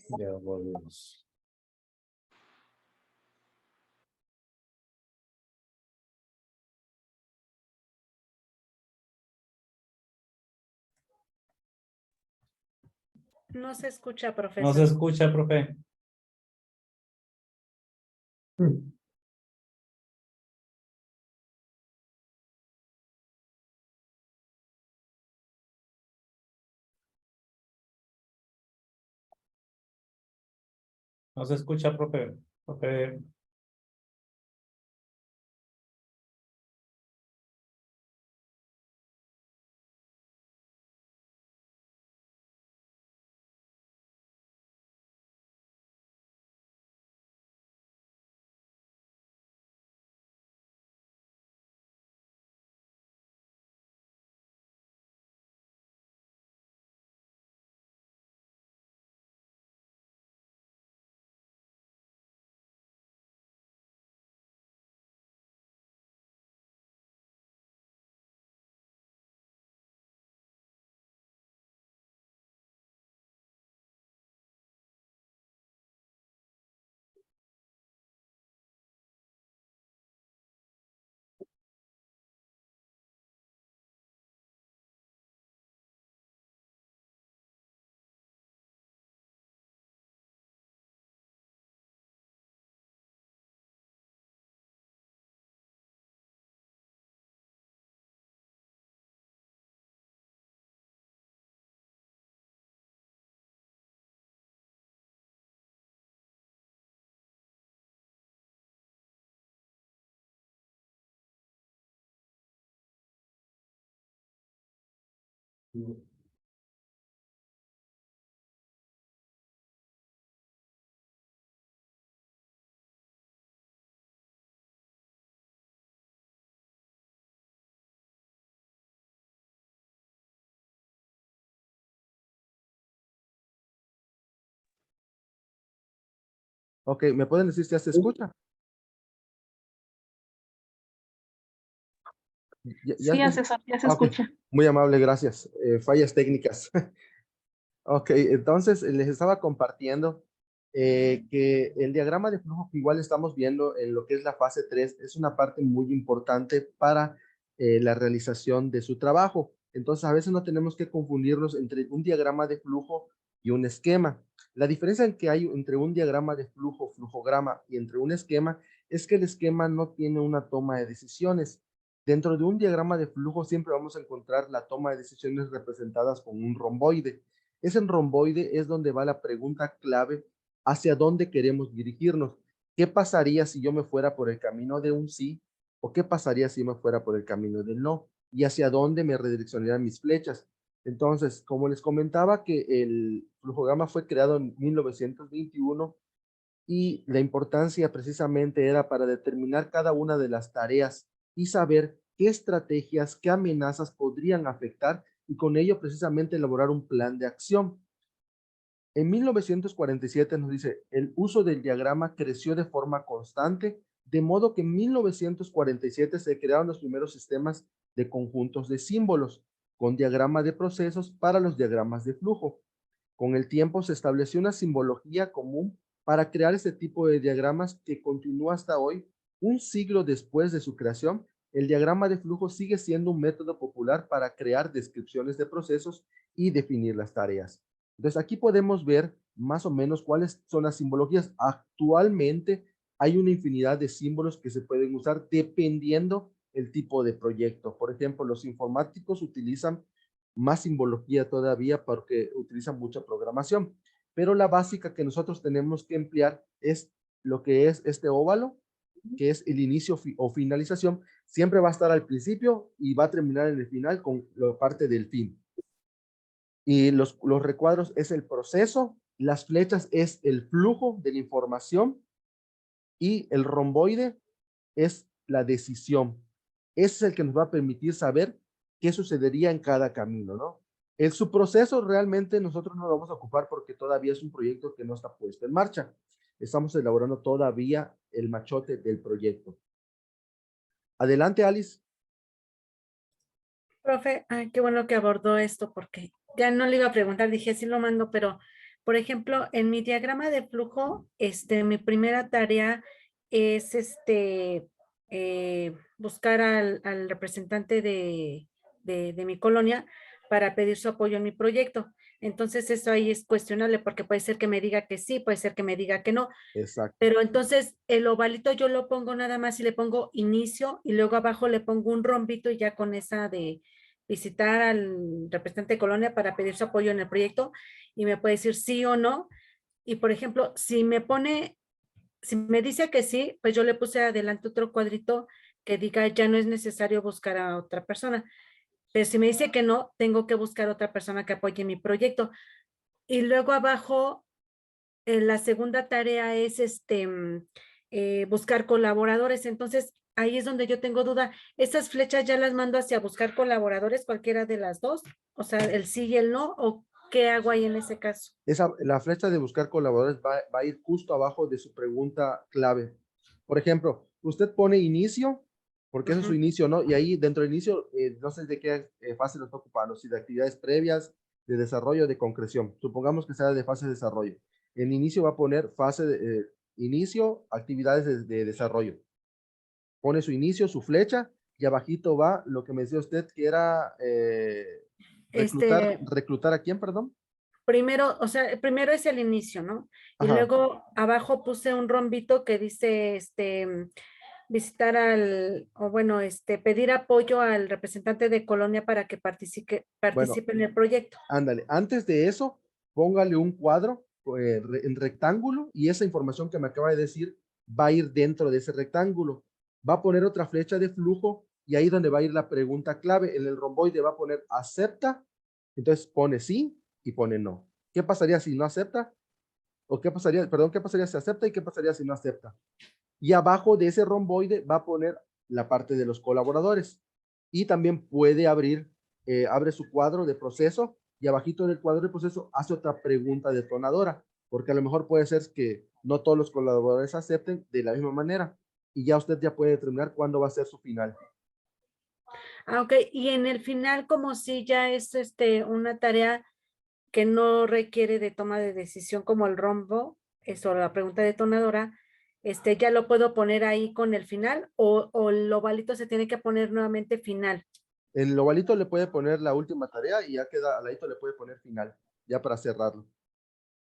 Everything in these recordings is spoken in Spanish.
Ya volvemos. No se escucha, profesor. No se escucha, profe. No se escucha, profe. Profe. Ok, ¿me pueden decir si ya se escucha? Sí, asesor, ya se Ok, escucha. muy amable, gracias. Fallas técnicas. Ok, entonces les estaba compartiendo que el diagrama de flujo que igual estamos viendo en lo que es la fase 3 es una parte muy importante para la realización de su trabajo. Entonces a veces no tenemos que confundirlos entre un diagrama de flujo y un esquema. La diferencia en que hay entre un diagrama de flujo, flujograma y entre un esquema es que el esquema no tiene una toma de decisiones. Dentro de un diagrama de flujo siempre vamos a encontrar la toma de decisiones representadas con un romboide. Ese romboide es donde va la pregunta clave hacia dónde queremos dirigirnos. ¿Qué pasaría si yo me fuera por el camino de un sí? ¿O qué pasaría si me fuera por el camino del no? ¿Y hacia dónde me redireccionarían mis flechas? Entonces, como les comentaba que el flujograma fue creado en 1921 y la importancia precisamente era para determinar cada una de las tareas y saber qué estrategias, qué amenazas podrían afectar y con ello precisamente elaborar un plan de acción. En 1947 nos dice, el uso del diagrama creció de forma constante, de modo que en 1947 se crearon los primeros sistemas de conjuntos de símbolos, con diagrama de procesos para los diagramas de flujo. Con el tiempo se estableció una simbología común para crear este tipo de diagramas que continúa hasta hoy. Un siglo después de su creación, el diagrama de flujo sigue siendo un método popular para crear descripciones de procesos y definir las tareas. Entonces aquí podemos ver más o menos cuáles son las simbologías. Actualmente hay una infinidad de símbolos que se pueden usar dependiendo el tipo de proyecto. Por ejemplo, los informáticos utilizan más simbología todavía porque utilizan mucha programación. Pero la básica que nosotros tenemos que emplear es lo que es este óvalo, que es el inicio o finalización. Siempre va a estar al principio y va a terminar en el final con la parte del fin. Y los recuadros es el proceso, las flechas es el flujo de la información y el romboide es la decisión. Ese es el que nos va a permitir saber qué sucedería en cada camino, ¿no? El subproceso realmente nosotros no lo vamos a ocupar porque todavía es un proyecto que no está puesto en marcha. Estamos elaborando todavía el machote del proyecto. Adelante, Alice. Profe, ay, qué bueno que abordó esto porque ya no le iba a preguntar, dije sí lo mando, pero Por ejemplo, en mi diagrama de flujo, mi primera tarea es buscar al representante de mi colonia para pedir su apoyo en mi proyecto. Entonces eso ahí es cuestionable porque puede ser que me diga que sí, puede ser que me diga que no. Exacto. Pero entonces el ovalito yo lo pongo nada más y le pongo inicio y luego abajo le pongo un rombito y ya con esa de visitar al representante de colonia para pedir su apoyo en el proyecto y me puede decir sí o no. Y por ejemplo, si me dice que sí, pues yo le puse adelante otro cuadrito que diga ya no es necesario buscar a otra persona. Pero si me dice que no, tengo que buscar otra persona que apoye mi proyecto. Y luego abajo la segunda tarea es buscar colaboradores. Entonces, ahí es donde yo tengo duda. ¿Estas flechas ya las mando hacia buscar colaboradores, cualquiera de las dos? O sea, el sí y el no, ¿o qué hago ahí en ese caso? La flecha de buscar colaboradores va a ir justo abajo de su pregunta clave. Por ejemplo, usted pone inicio, porque ese es su inicio, ¿no? Y ahí dentro del inicio, no sé de qué fase lo está ocupando, si de actividades previas, de desarrollo, de concreción. Supongamos que sea de fase de desarrollo. En inicio va a poner fase de inicio, actividades de desarrollo. Pone su inicio, su flecha, y abajito va lo que me decía usted, que era reclutar a quién, perdón. Primero, o sea, primero es el inicio, ¿no? Y Ajá. luego abajo puse un rombito que dice, visitar o bueno, pedir apoyo al representante de colonia para que participe Bueno, en el proyecto. ándale, antes de eso, póngale un cuadro en rectángulo y esa información que me acaba de decir va a ir dentro de ese rectángulo. Va a poner otra flecha de flujo y ahí donde va a ir la pregunta clave. En el romboide va a poner acepta, entonces pone sí y pone no. ¿Qué pasaría si no acepta? ¿O qué pasaría, perdón, qué pasaría si acepta y qué pasaría si no acepta? Y abajo de ese romboide va a poner la parte de los colaboradores. Y también puede abre su cuadro de proceso y abajito del cuadro de proceso hace otra pregunta detonadora, porque a lo mejor puede ser que no todos los colaboradores acepten de la misma manera y ya usted ya puede determinar cuándo va a ser su final. Ah, ok. Y en el final, como si ya es una tarea que no requiere de toma de decisión como el rombo, eso, la pregunta detonadora, ya lo puedo poner ahí con el final o el ovalito se tiene que poner nuevamente final. En el ovalito le puede poner la última tarea y ya queda al ladito le puede poner final, ya para cerrarlo.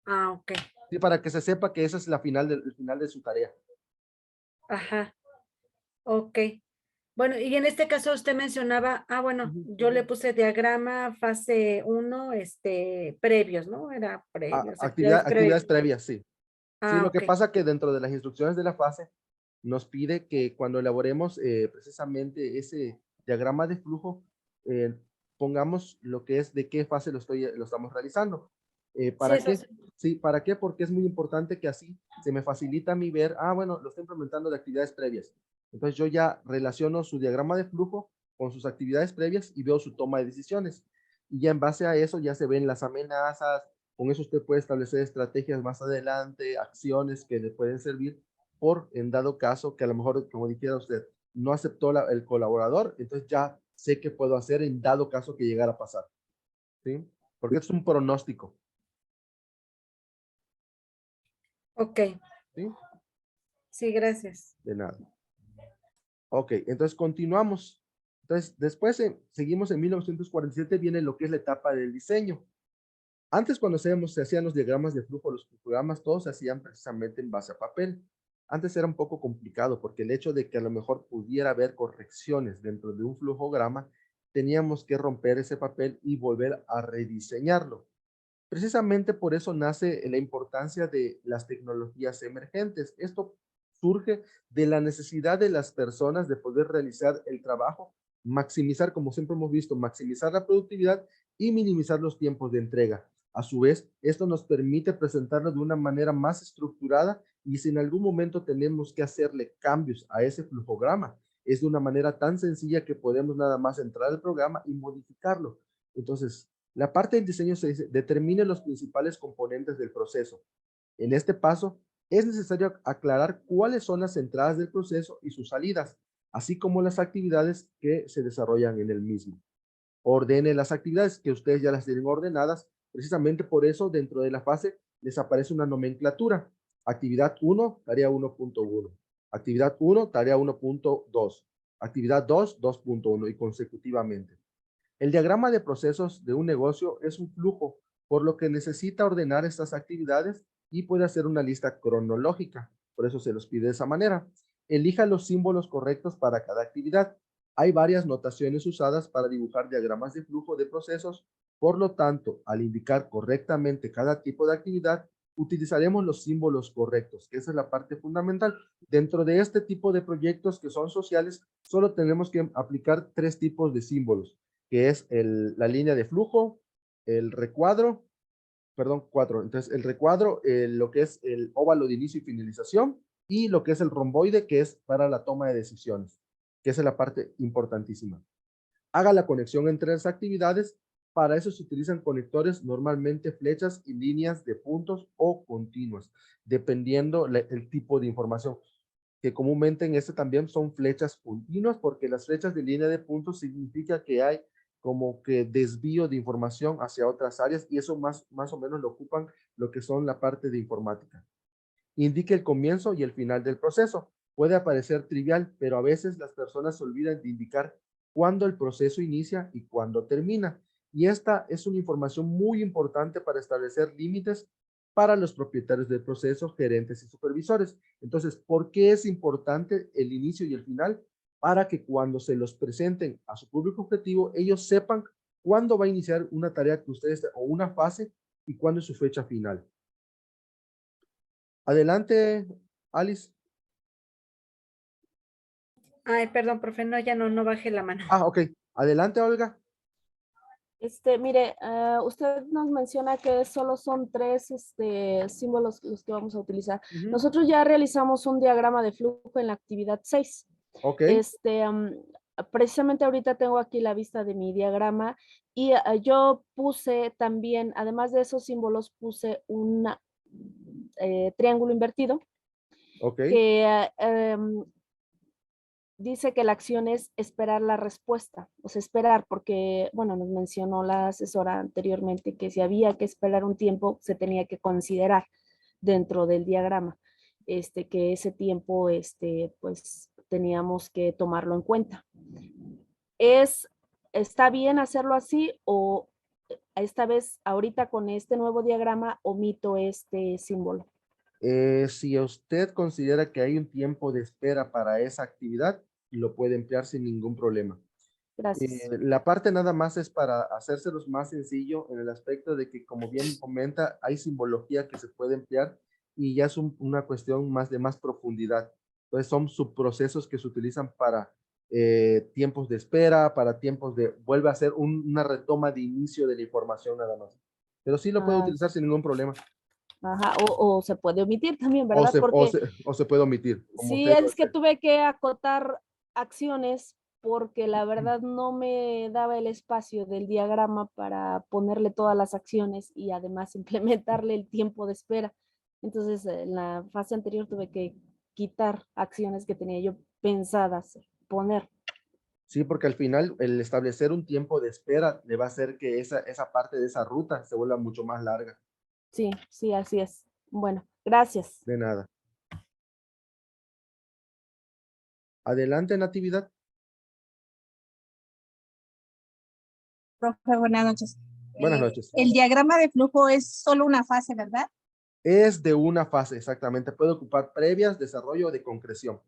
Ah, ok. Sí, para que se sepa que esa es el final de su tarea. Ajá. Ok. Bueno, y en este caso usted mencionaba, bueno, yo le puse diagrama fase 1, previos, ¿no? Era previos, actividades Actividades previas. previas, sí. Sí, Ah, lo que ok. pasa que dentro de las instrucciones de la fase nos pide que cuando elaboremos precisamente ese diagrama de flujo, eh, pongamos lo que es de qué fase lo estamos realizando. Sí, ¿Para eso qué? sí. Sí, ¿para qué? Porque es muy importante que así se me facilita a mí ver, bueno, lo estoy implementando de actividades previas. Entonces yo ya relaciono su diagrama de flujo con sus actividades previas y veo su toma de decisiones. Y ya en base a eso ya se ven las amenazas, con eso usted puede establecer estrategias más adelante, acciones que le pueden servir en dado caso que a lo mejor, como dijera usted, no aceptó el colaborador, entonces ya sé qué puedo hacer en dado caso que llegara a pasar. ¿Sí? Porque es un pronóstico. Ok. ¿Sí? Sí, gracias. De nada. Ok, entonces continuamos. Entonces, después seguimos en 1947, viene lo que es la etapa del diseño. Antes, cuando se hacían los diagramas de flujo, los programas, todos se hacían precisamente en base a papel. Antes era un poco complicado porque el hecho de que a lo mejor pudiera haber correcciones dentro de un flujograma, teníamos que romper ese papel y volver a rediseñarlo. Precisamente por eso nace la importancia de las tecnologías emergentes. Esto surge de la necesidad de las personas de poder realizar el trabajo, maximizar, como siempre hemos visto, maximizar la productividad y minimizar los tiempos de entrega. A su vez, esto nos permite presentarlo de una manera más estructurada y si en algún momento tenemos que hacerle cambios a ese flujograma, es de una manera tan sencilla que podemos nada más entrar al programa y modificarlo. Entonces, la parte del diseño se dice, determine los principales componentes del proceso. En este paso, es necesario aclarar cuáles son las entradas del proceso y sus salidas, así como las actividades que se desarrollan en el mismo. Ordene las actividades que ustedes ya las tienen ordenadas. Precisamente por eso, dentro de la fase, les aparece una nomenclatura. Actividad 1, tarea 1.1. Actividad 1, tarea 1.2. Actividad 2, 2.1 y consecutivamente. El diagrama de procesos de un negocio es un flujo, por lo que necesita ordenar estas actividades y puede hacer una lista cronológica. Por eso se los pide de esa manera. Elija los símbolos correctos para cada actividad. Hay varias notaciones usadas para dibujar diagramas de flujo de procesos. Por lo tanto, al indicar correctamente cada tipo de actividad, utilizaremos los símbolos correctos, que esa es la parte fundamental. Dentro de este tipo de proyectos que son sociales, solo tenemos que aplicar 3 tipos de símbolos, que es la línea de flujo, el recuadro, perdón, 4. Entonces, el recuadro, lo que es el óvalo de inicio y finalización, y lo que es el romboide, que es para la toma de decisiones, que esa es la parte importantísima. Haga la conexión entre las actividades. Para eso se utilizan conectores, normalmente flechas y líneas de puntos o continuas, dependiendo el tipo de información, que comúnmente en este también son flechas continuas, porque las flechas de línea de puntos significa que hay como que desvío de información hacia otras áreas, y eso más o menos lo ocupan lo que son la parte de informática. Indique el comienzo y el final del proceso. Puede parecer trivial, pero a veces las personas se olvidan de indicar cuándo el proceso inicia y cuándo termina. Y esta es una información muy importante para establecer límites para los propietarios del proceso, gerentes y supervisores. Entonces, ¿por qué es importante el inicio y el final? Para que cuando se los presenten a su público objetivo, ellos sepan cuándo va a iniciar una tarea que ustedes, o una fase, y cuándo es su fecha final. Adelante, Alice. Ay, perdón, profe, no, ya no bajé la mano. Ok. Adelante, Olga. Mire, usted nos menciona que solo son 3 símbolos los que vamos a utilizar. Nosotros ya realizamos un diagrama de flujo en la actividad 6. Ok. Precisamente ahorita tengo aquí la vista de mi diagrama y yo puse también, además de esos símbolos, puse un triángulo invertido. Ok. Que dice que la acción es esperar la respuesta, o sea, esperar, porque, bueno, nos mencionó la asesora anteriormente que si había que esperar un tiempo, se tenía que considerar dentro del diagrama, que ese tiempo, pues, teníamos que tomarlo en cuenta. ¿Está bien hacerlo así o esta vez, ahorita con este nuevo diagrama, omito este símbolo? Si usted considera que hay un tiempo de espera para esa actividad, lo puede emplear sin ningún problema. Gracias. La parte nada más es para hacérselos más sencillo en el aspecto de que, como bien comenta, hay simbología que se puede emplear y ya es una cuestión de más profundidad. Entonces son subprocesos que se utilizan para tiempos de espera, para tiempos vuelve a ser una retoma de inicio de la información nada más. Pero sí lo puede utilizar sin ningún problema. Ajá, o se puede omitir también, ¿verdad? O se puede omitir. Como sí, usted lo es que desee. tuve que acotar acciones porque la verdad no me daba el espacio del diagrama para ponerle todas las acciones y además implementarle el tiempo de espera. Entonces, en la fase anterior tuve que quitar acciones que tenía yo pensadas poner. Sí, porque al final el establecer un tiempo de espera le va a hacer que esa parte de esa ruta se vuelva mucho más larga. Sí, sí, así es. Bueno, gracias. De nada. Adelante, Natividad. Profe, buenas noches. Buenas noches. El diagrama de flujo es solo una fase, ¿verdad? Es de una fase, exactamente. Puede ocupar previas, desarrollo de concreción.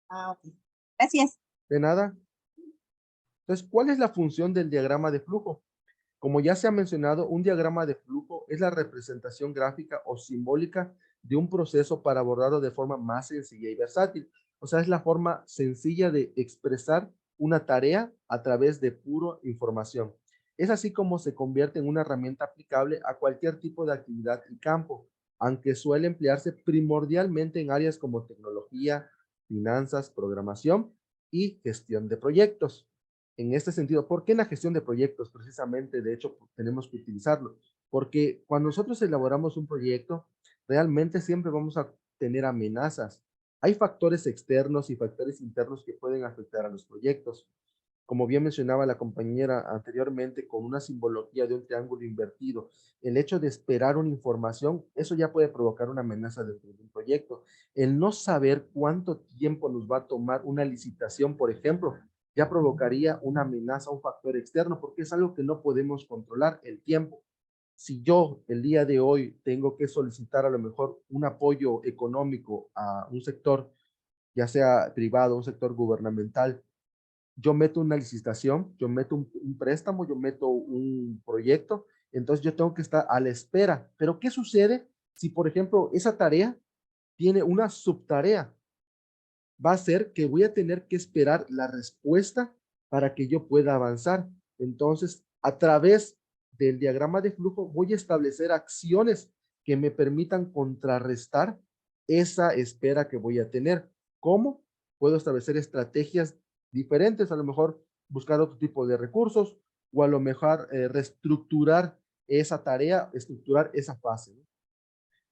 Ok. Gracias. De nada. Entonces, ¿cuál es la función del diagrama de flujo? Como ya se ha mencionado, un diagrama de flujo es la representación gráfica o simbólica de un proceso para abordarlo de forma más sencilla y versátil. O sea, es la forma sencilla de expresar una tarea a través de pura información. Es así como se convierte en una herramienta aplicable a cualquier tipo de actividad y campo, aunque suele emplearse primordialmente en áreas como tecnología, finanzas, programación y gestión de proyectos. En este sentido, ¿por qué en la gestión de proyectos? Precisamente, de hecho, tenemos que utilizarlo, porque cuando nosotros elaboramos un proyecto, realmente siempre vamos a tener amenazas. Hay factores externos y factores internos que pueden afectar a los proyectos. como bien mencionaba la compañera anteriormente, con una simbología de un triángulo invertido, el hecho de esperar una información, eso ya puede provocar una amenaza dentro de un proyecto. El no saber cuánto tiempo nos va a tomar una licitación, por ejemplo, ya provocaría una amenaza, un factor externo, porque es algo que no podemos controlar, el tiempo. Si yo el día de hoy tengo que solicitar a lo mejor un apoyo económico a un sector, ya sea privado, un sector gubernamental, yo meto una licitación, yo meto un préstamo, yo meto un proyecto, entonces yo tengo que estar a la espera. Pero ¿qué sucede si, por ejemplo, esa tarea tiene una subtarea? Va a ser que voy a tener que esperar la respuesta para que yo pueda avanzar. Entonces, a través del diagrama de flujo, voy a establecer acciones que me permitan contrarrestar esa espera que voy a tener. ¿Cómo? Puedo establecer estrategias diferentes, a lo mejor buscar otro tipo de recursos o a lo mejor reestructurar esa tarea, estructurar esa fase, ¿no?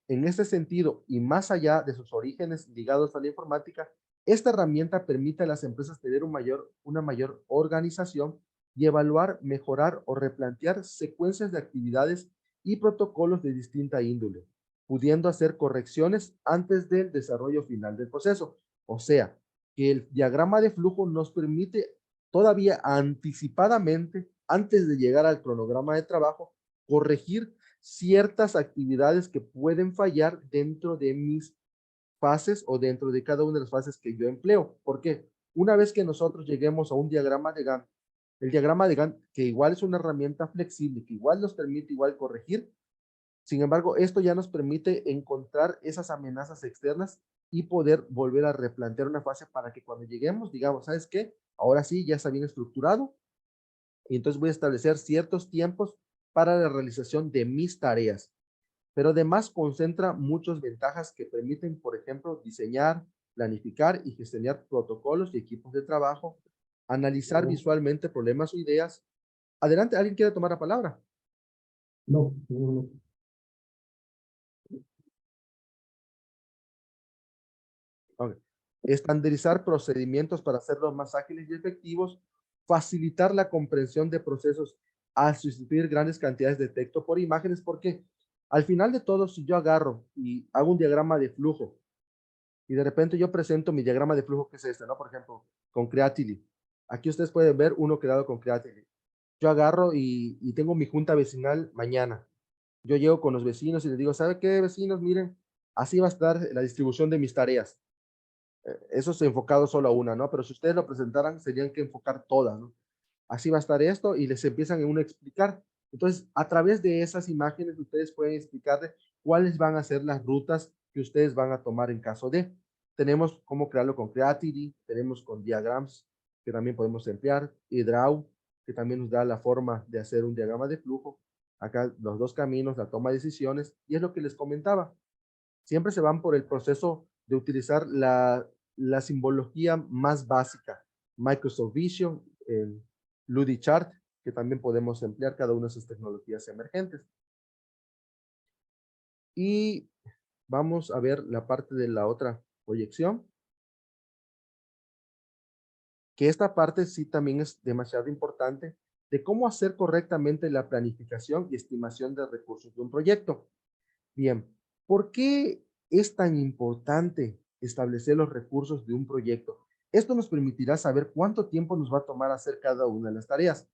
En este sentido, y más allá de sus orígenes ligados a la informática, esta herramienta permite a las empresas tener una mayor organización y evaluar, mejorar o replantear secuencias de actividades y protocolos de distinta índole, pudiendo hacer correcciones antes del desarrollo final del proceso. O sea, que el diagrama de flujo nos permite todavía anticipadamente, antes de llegar al cronograma de trabajo, corregir ciertas actividades que pueden fallar dentro de mis fases o dentro de cada una de las fases que yo empleo. ¿Por qué? Una vez que nosotros lleguemos a un diagrama de Gantt, el diagrama de Gantt, que igual es una herramienta flexible, que igual nos permite igual corregir, sin embargo, esto ya nos permite encontrar esas amenazas externas y poder volver a replantear una fase para que cuando lleguemos, digamos, ¿sabes qué? Ahora sí, ya está bien estructurado, y entonces voy a establecer ciertos tiempos para la realización de mis tareas. Pero además concentra muchas ventajas que permiten, por ejemplo, diseñar, planificar y gestionar protocolos y equipos de trabajo, analizar visualmente problemas o ideas. Adelante, ¿alguien quiere tomar la palabra? No, no, no. Ok. Estandarizar procedimientos para hacerlos más ágiles y efectivos, facilitar la comprensión de procesos al sustituir grandes cantidades de texto por imágenes, porque al final de todo, si yo agarro y hago un diagrama de flujo y de repente yo presento mi diagrama de flujo, que es este, ¿no? Por ejemplo, con Creatily. Aquí ustedes pueden ver uno creado con Creatily. Yo agarro y tengo mi junta vecinal mañana. Yo llego con los vecinos y les digo, ¿sabe qué, vecinos? Miren, así va a estar la distribución de mis tareas. Eso es enfocado solo a una, ¿no? Pero si ustedes lo presentaran, serían que enfocar todas, ¿no? Así va a estar esto y les empiezan en uno a explicar. Entonces, a través de esas imágenes, ustedes pueden explicarle cuáles van a ser las rutas que ustedes van a tomar en caso de. Tenemos cómo crearlo con Creativity, tenemos con Diagrams, que también podemos emplear, y Draw, que también nos da la forma de hacer un diagrama de flujo. Acá los dos caminos, la toma de decisiones, y es lo que les comentaba. Siempre se van por el proceso de utilizar la simbología más básica, Microsoft Vision, el Ludichart, que también podemos emplear cada una de sus tecnologías emergentes. Y vamos a ver la parte de la otra proyección, que esta parte sí también es demasiado importante, de cómo hacer correctamente la planificación y estimación de recursos de un proyecto. Bien, ¿por qué es tan importante establecer los recursos de un proyecto? Esto nos permitirá saber cuánto tiempo nos va a tomar hacer cada una de las tareas.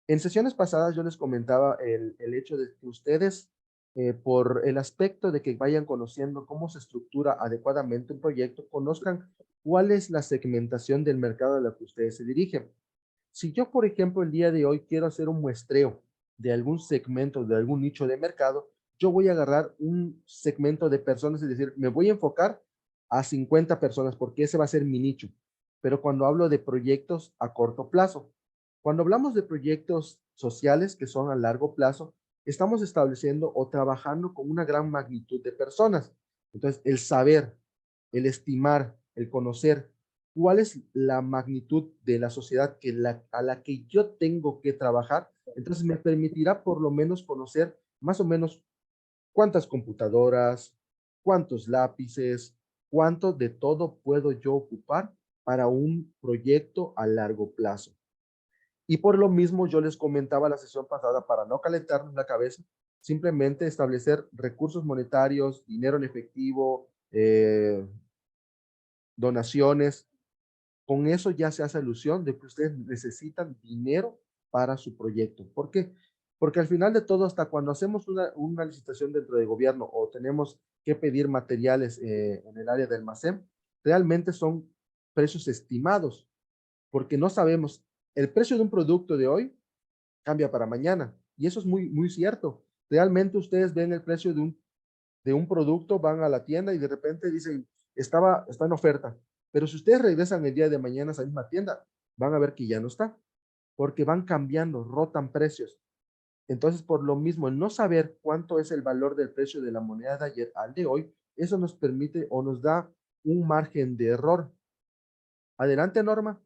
En sesiones pasadas yo les comentaba el hecho de que ustedes, por el aspecto de que vayan conociendo cómo se estructura adecuadamente un proyecto, conozcan cuál es la segmentación del mercado a la que ustedes se dirigen. Si yo, por ejemplo, el día de hoy quiero hacer un muestreo de algún segmento, de algún nicho de mercado, yo voy a agarrar un segmento de personas y decir, me voy a enfocar a 50 personas porque ese va a ser mi nicho. Pero cuando hablo de proyectos a corto plazo, cuando hablamos de proyectos sociales que son a largo plazo, estamos estableciendo o trabajando con una gran magnitud de personas. Entonces, el saber, el estimar, el conocer cuál es la magnitud de la sociedad a la que yo tengo que trabajar, entonces me permitirá por lo menos conocer más o menos cuántas computadoras, cuántos lápices, cuánto de todo puedo yo ocupar para un proyecto a largo plazo. Y por lo mismo yo les comentaba la sesión pasada, para no calentarnos la cabeza, simplemente establecer recursos monetarios, dinero en efectivo, donaciones. Con eso ya se hace alusión de que ustedes necesitan dinero para su proyecto. ¿Por qué? Porque al final de todo, hasta cuando hacemos una licitación dentro del gobierno o tenemos que pedir materiales en el área del almacén, realmente son precios estimados, porque no sabemos, el precio de un producto de hoy cambia para mañana, y eso es muy, muy cierto. Realmente ustedes ven el precio de un producto, van a la tienda y de repente dicen, está en oferta, pero si ustedes regresan el día de mañana a esa misma tienda, van a ver que ya no está, porque van cambiando, rotan precios. Entonces, por lo mismo, el no saber cuánto es el valor del precio de la moneda de ayer al de hoy, eso nos permite o nos da un margen de error. Adelante, Norma.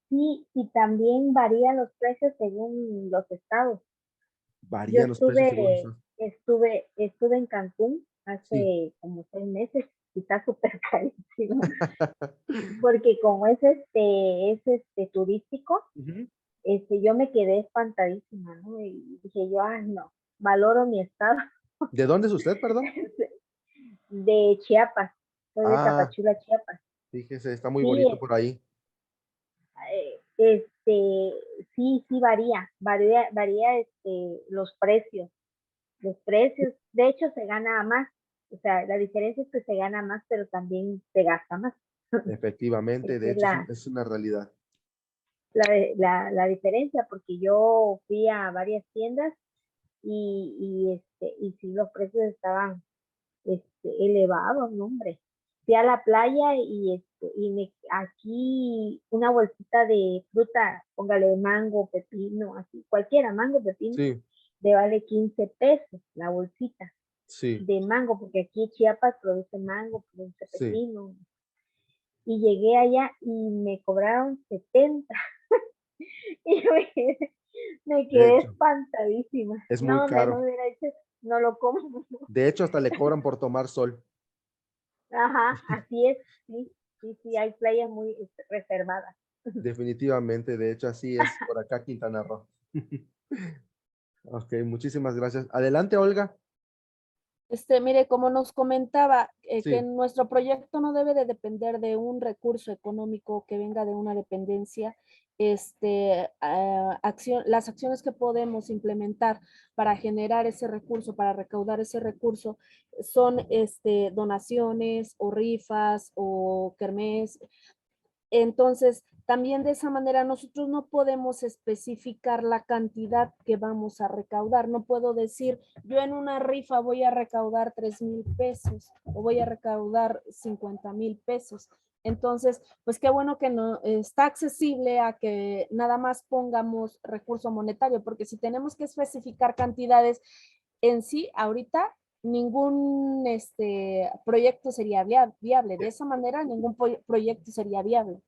Sí, y también varían los precios según los estados. Yo Varían los precios según eso. estuve en Cancún hace Sí. como 6 meses y está súper carísimo, porque como es turístico, Ujú. yo me quedé espantadísima, ¿no? Y dije yo, ay, no, valoro mi estado. ¿De dónde es usted, perdón? De Chiapas, soy de Ah, Tapachula, Chiapas. fíjese, está muy Sí, bonito por ahí. sí varía los precios. De hecho se gana más, o sea, la diferencia es que se gana más, pero también se gasta más. Efectivamente, Esa de es hecho, es una realidad. la diferencia, porque yo fui a varias tiendas y sí los precios estaban elevados, ¿no, hombre? Fui a la playa aquí una bolsita de fruta, póngale mango, pepino, así, cualquiera, mango, pepino, Sí, le vale 15 pesos la bolsita sí, de mango, porque aquí Chiapas produce mango, produce sí. pepino. Y llegué allá y me cobraron 70 y me De quedé hecho, espantadísima. es muy No, mejor caro. hubiera dicho, no lo como. De hecho, hasta le cobran por tomar sol. Ajá, así es, sí, sí, sí, hay playas muy reservadas. Definitivamente, de hecho, así es por acá, Quintana Roo. Ok, muchísimas gracias. Adelante, Olga. Mire, como nos comentaba, que Sí, nuestro proyecto no debe de depender de un recurso económico que venga de una dependencia. Las acciones que podemos implementar para generar ese recurso, para recaudar ese recurso, son donaciones o rifas o kermés. Entonces, también de esa manera nosotros no podemos especificar la cantidad que vamos a recaudar. No puedo decir, yo en una rifa voy a recaudar 3,000 pesos o voy a recaudar 50,000 pesos. Entonces, pues qué bueno que no está accesible a que nada más pongamos recurso monetario, porque si tenemos que especificar cantidades en sí, ahorita ningún proyecto sería viable. De esa manera, ningún proyecto sería viable.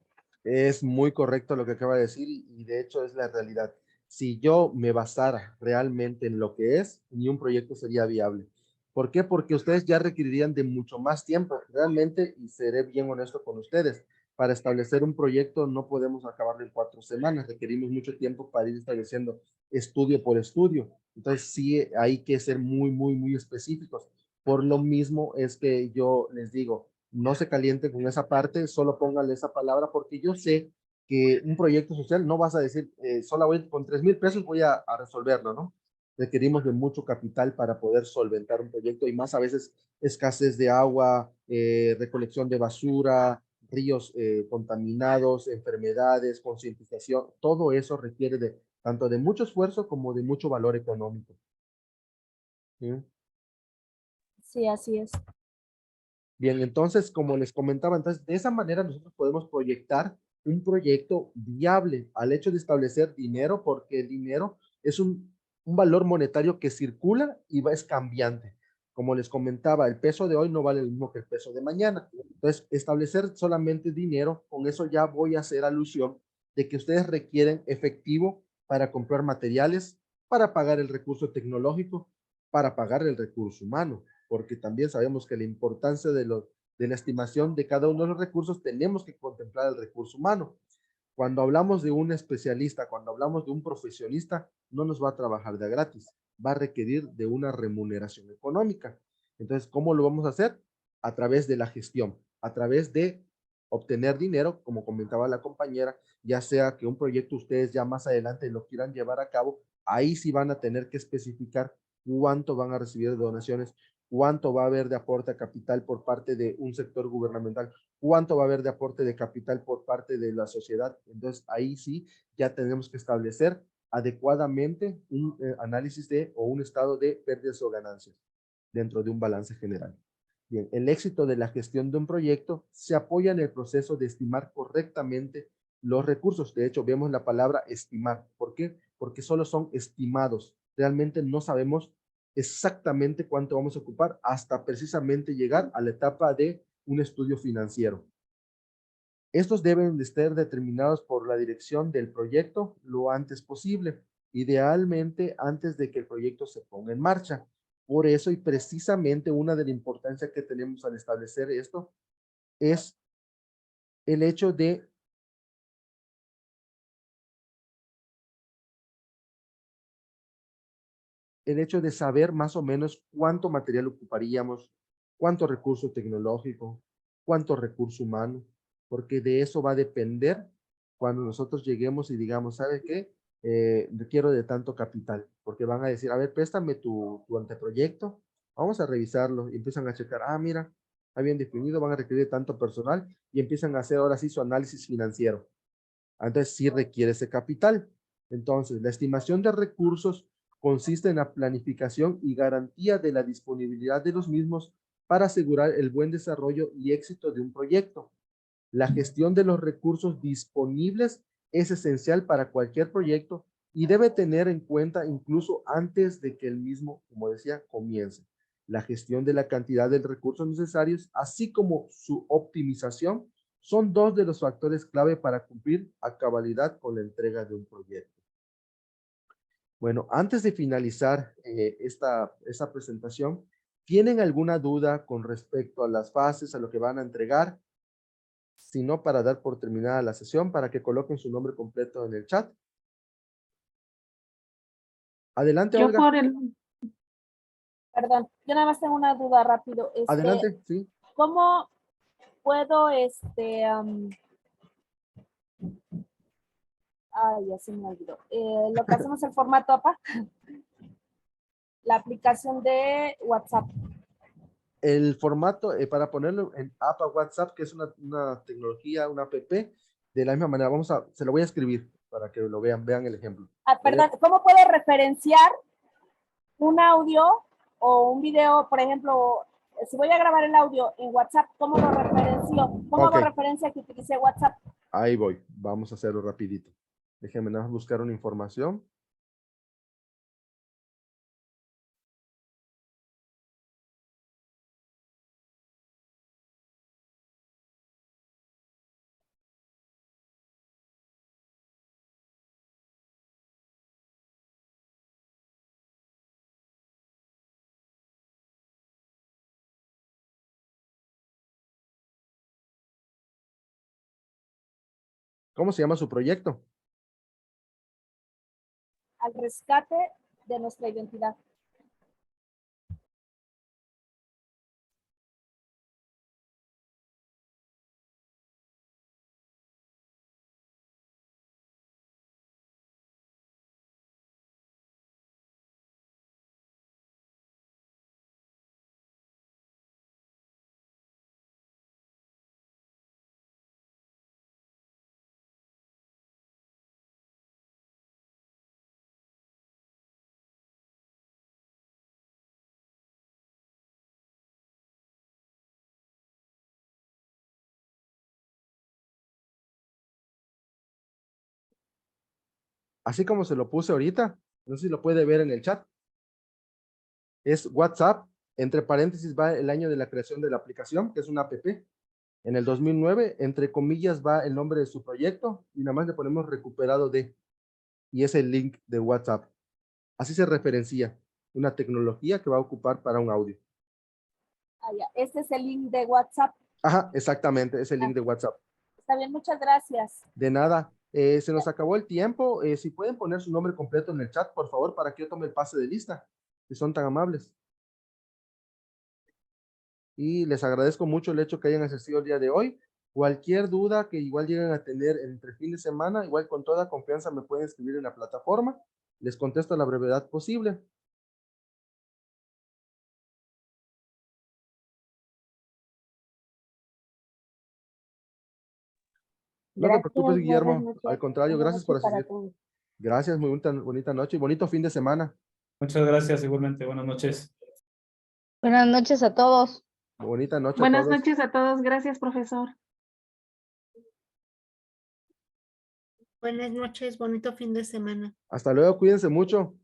es muy correcto lo que acaba de decir y de hecho es la realidad. Si yo me basara realmente en lo que es, ni un proyecto sería viable. ¿Por qué? Porque ustedes ya requerirían de mucho más tiempo. Realmente, y seré bien honesto con ustedes, para establecer un proyecto no podemos acabarlo en 4 semanas. Requerimos mucho tiempo para ir estableciendo estudio por estudio. Entonces, sí hay que ser muy, muy, muy específicos. Por lo mismo es que yo les digo, no se calienten con esa parte, solo pónganle esa palabra, porque yo sé que un proyecto social no vas a decir, solo voy con 3,000 pesos voy a resolverlo, ¿no? Requerimos de mucho capital para poder solventar un proyecto y más a veces escasez de agua, recolección de basura, ríos contaminados, enfermedades, concientización, todo eso requiere de tanto de mucho esfuerzo como de mucho valor económico. ¿Sí? Sí, así es. Bien, entonces, como les comentaba, entonces, de esa manera nosotros podemos proyectar un proyecto viable al hecho de establecer dinero, porque el dinero es un valor monetario que circula y es cambiante. Como les comentaba, el peso de hoy no vale lo mismo que el peso de mañana. Entonces, establecer solamente dinero, con eso ya voy a hacer alusión de que ustedes requieren efectivo para comprar materiales, para pagar el recurso tecnológico, para pagar el recurso humano, porque también sabemos que la importancia de la estimación de cada uno de los recursos tenemos que contemplar el recurso humano. Cuando hablamos de un especialista, cuando hablamos de un profesionista, no nos va a trabajar de gratis, va a requerir de una remuneración económica. Entonces, ¿cómo lo vamos a hacer? A través de la gestión, a través de obtener dinero, como comentaba la compañera, ya sea que un proyecto ustedes ya más adelante lo quieran llevar a cabo, ahí sí van a tener que especificar cuánto van a recibir de donaciones, cuánto va a haber de aporte a capital por parte de un sector gubernamental, cuánto va a haber de aporte de capital por parte de la sociedad. Entonces, ahí sí ya tenemos que establecer adecuadamente un análisis de o un estado de pérdidas o ganancias dentro de un balance general. Bien, el éxito de la gestión de un proyecto se apoya en el proceso de estimar correctamente los recursos. De hecho, vemos la palabra estimar. ¿Por qué? Porque solo son estimados. Realmente no sabemos exactamente cuánto vamos a ocupar hasta precisamente llegar a la etapa de un estudio financiero. Estos deben de estar determinados por la dirección del proyecto lo antes posible, idealmente antes de que el proyecto se ponga en marcha. Por eso y precisamente una de la importancia que tenemos al establecer esto es el hecho de saber más o menos cuánto material ocuparíamos, cuánto recurso tecnológico, cuánto recurso humano, porque de eso va a depender cuando nosotros lleguemos y digamos, ¿sabe qué? Requiero de tanto capital, porque van a decir, a ver, préstame tu anteproyecto, vamos a revisarlo, y empiezan a checar, ah, mira, está bien definido, van a requerir tanto personal, y empiezan a hacer ahora sí su análisis financiero. Entonces sí requiere ese capital. Entonces, la estimación de recursos consiste en la planificación y garantía de la disponibilidad de los mismos para asegurar el buen desarrollo y éxito de un proyecto. La gestión de los recursos disponibles es esencial para cualquier proyecto y debe tener en cuenta incluso antes de que el mismo, como decía, comience. La gestión de la cantidad de recursos necesarios, así como su optimización, son dos de los factores clave para cumplir a cabalidad con la entrega de un proyecto. Bueno, antes de finalizar esta presentación, ¿tienen alguna duda con respecto a las fases, a lo que van a entregar? Si no, para dar por terminada la sesión, para que coloquen su nombre completo en el chat. Adelante, Olga. Perdón, yo nada más tengo una duda rápido. Adelante, sí. ¿Cómo puedo, ya se me olvidó. Lo que hacemos el formato APA, la aplicación de WhatsApp. El formato, para ponerlo en APA WhatsApp, que es una tecnología, una app, de la misma manera, se lo voy a escribir para que lo vean el ejemplo. Perdón, ¿cómo puedo referenciar un audio o un video? Por ejemplo, si voy a grabar el audio en WhatsApp, ¿cómo lo referencio? ¿Cómo hago referencia que utilice WhatsApp? Ahí voy, vamos a hacerlo rapidito. Déjenme nada más buscar una información. ¿Cómo se llama su proyecto? Al rescate de nuestra identidad. Así como se lo puse ahorita, no sé si lo puede ver en el chat. Es WhatsApp, entre paréntesis va el año de la creación de la aplicación, que es una app. En el 2009, entre comillas, va el nombre de su proyecto y nada más le ponemos recuperado de, y es el link de WhatsApp. Así se referencia una tecnología que va a ocupar para un audio. Este es el link de WhatsApp. Ajá, exactamente, es el link de WhatsApp. Está bien, muchas gracias. De nada. Se nos acabó el tiempo. Si pueden poner su nombre completo en el chat, por favor, para que yo tome el pase de lista, si son tan amables. Y les agradezco mucho el hecho que hayan asistido el día de hoy. Cualquier duda que igual lleguen a tener entre fin de semana, igual con toda confianza me pueden escribir en la plataforma. Les contesto a la brevedad posible. No te preocupes, Gracias, buenas Guillermo. noches. Al contrario, Buenas gracias por noches para asistir. todos. Gracias, muy bonita noche y bonito fin de semana. Muchas gracias, igualmente. Buenas noches. Buenas noches a todos. Bonita noche a Buenas todos. noches a todos. Gracias, profesor. Buenas noches, bonito fin de semana. Hasta luego, cuídense mucho.